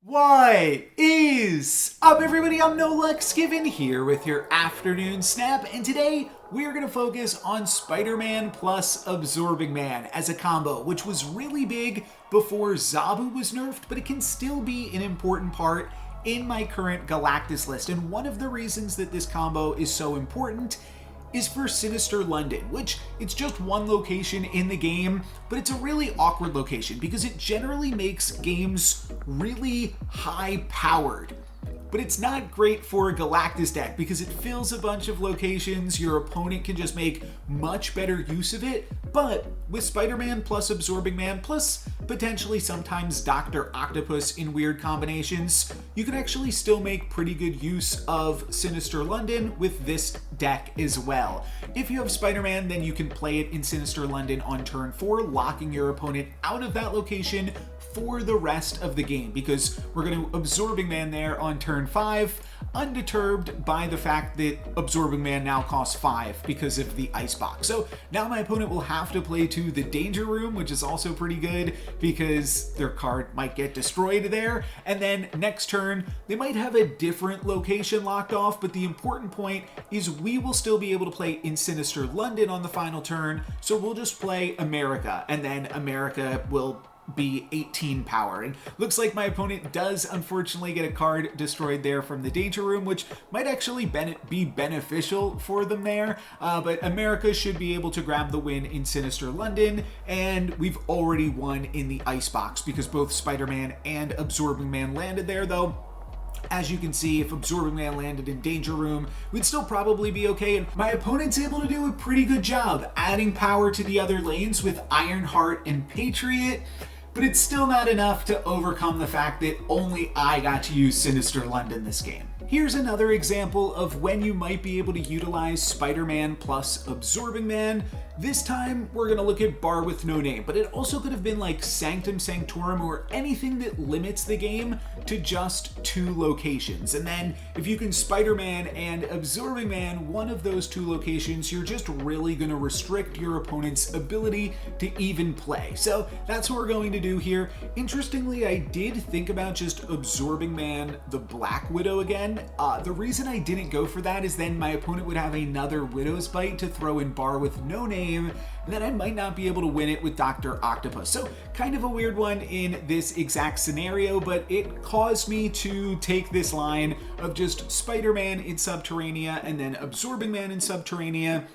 What is up, everybody? I'm NoLuxGiven here with your afternoon snap, and today we're going to focus on Spider-Man plus Absorbing Man as a combo, which was really big before Zabu was nerfed, but it can still be an important part in my current Galactus list. And one of the reasons that this combo is so important is for Sinister London, which it's just one location in the game, but it's a really awkward location because it generally makes games really high-powered. But it's not great for a Galactus deck because it fills a bunch of locations, your opponent can just make much better use of it, but with Spider-Man plus Absorbing Man plus potentially sometimes Dr. Octopus in weird combinations, you can actually still make pretty good use of Sinister London with this deck as well. If you have Spider-Man, then you can play it in Sinister London on turn 4, locking your opponent out of that location for the rest of the game, because we're going to Absorbing Man there on turn 5, undeterred by the fact that Absorbing Man now costs 5 because of the Icebox. So now my opponent will have to play to the Danger Room, which is also pretty good because their card might get destroyed there, and then next turn they might have a different location locked off, but the important point is we will still be able to play in Sinister London on the final turn, so we'll just play America, and then America will be 18 power. And looks like my opponent does unfortunately get a card destroyed there from the Danger Room, which might actually be beneficial for them there, but America should be able to grab the win in Sinister London, and we've already won in the Icebox because both Spider-Man and Absorbing Man landed there, though as you can see, if Absorbing Man landed in Danger Room, we'd still probably be okay, and my opponent's able to do a pretty good job adding power to the other lanes with Ironheart and Patriot, but it's still not enough to overcome the fact that only I got to use Sinister London this game. Here's another example of when you might be able to utilize Spider-Man plus Absorbing Man. This time, we're gonna look at Bar with No Name, but it also could have been like Sanctum Sanctorum or anything that limits the game to just 2 locations. And then if you can Spider-Man and Absorbing Man one of those 2 locations, you're just really gonna restrict your opponent's ability to even play. So that's what we're going to do here. Interestingly, I did think about just Absorbing Man the Black Widow again. The reason I didn't go for that is then my opponent would have another Widow's Bite to throw in Bar with No Name, and then I might not be able to win it with Dr. Octopus. So kind of a weird one in this exact scenario, but it caused me to take this line of just Spider-Man in Subterranea and then Absorbing Man in Subterranea.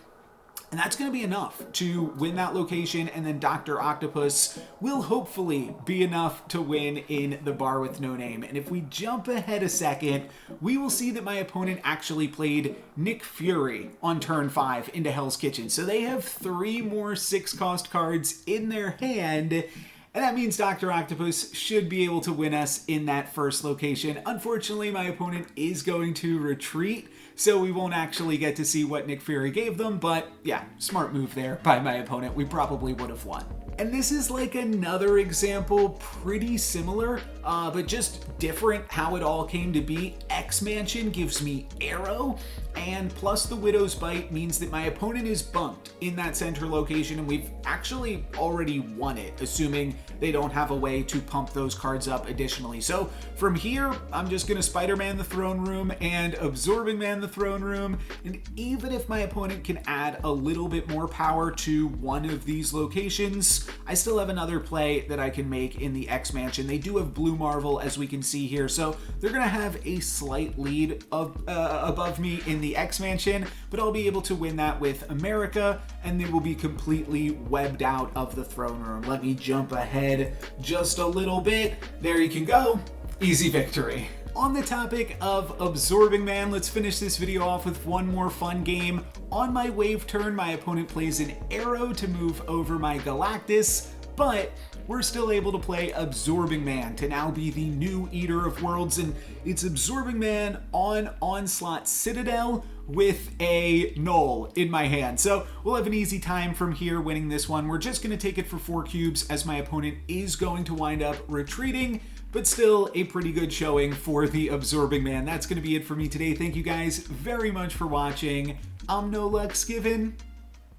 And that's going to be enough to win that location, and then Dr. Octopus will hopefully be enough to win in the Bar with No Name. And if we jump ahead a second, we will see that my opponent actually played Nick Fury on turn 5 into Hell's Kitchen. So they have 3 more 6-cost cards in their hand, and that means Dr. Octopus should be able to win us in that first location. Unfortunately, my opponent is going to retreat, so we won't actually get to see what Nick Fury gave them, but yeah, smart move there by my opponent. We probably would have won. And this is like another example, pretty similar, but just different how it all came to be. X-Mansion gives me Arrow, and plus the Widow's Bite means that my opponent is bunked in that center location, and we've actually already won it, assuming they don't have a way to pump those cards up additionally. So from here, I'm just going to Spider-Man the Throne Room and Absorbing Man the Throne Room, and even if my opponent can add a little bit more power to one of these locations, I still have another play that I can make in the X-Mansion. They do have Blue Marvel, as we can see here, so they're going to have a slight lead above me in the X-Mansion, but I'll be able to win that with America, and they will be completely webbed out of the Throne Room. Let me jump ahead just a little bit. There you can go. Easy victory. On the topic of Absorbing Man, let's finish this video off with one more fun game. On my wave turn, my opponent plays an Arrow to move over my Galactus, but we're still able to play Absorbing Man to now be the new Eater of Worlds, and it's Absorbing Man on Onslaught Citadel with a Null in my hand. So we'll have an easy time from here winning this one. We're just going to take it for 4 cubes as my opponent is going to wind up retreating, but still a pretty good showing for the Absorbing Man. That's going to be it for me today. Thank you guys very much for watching. I'm NoLuxGiven.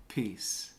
Peace.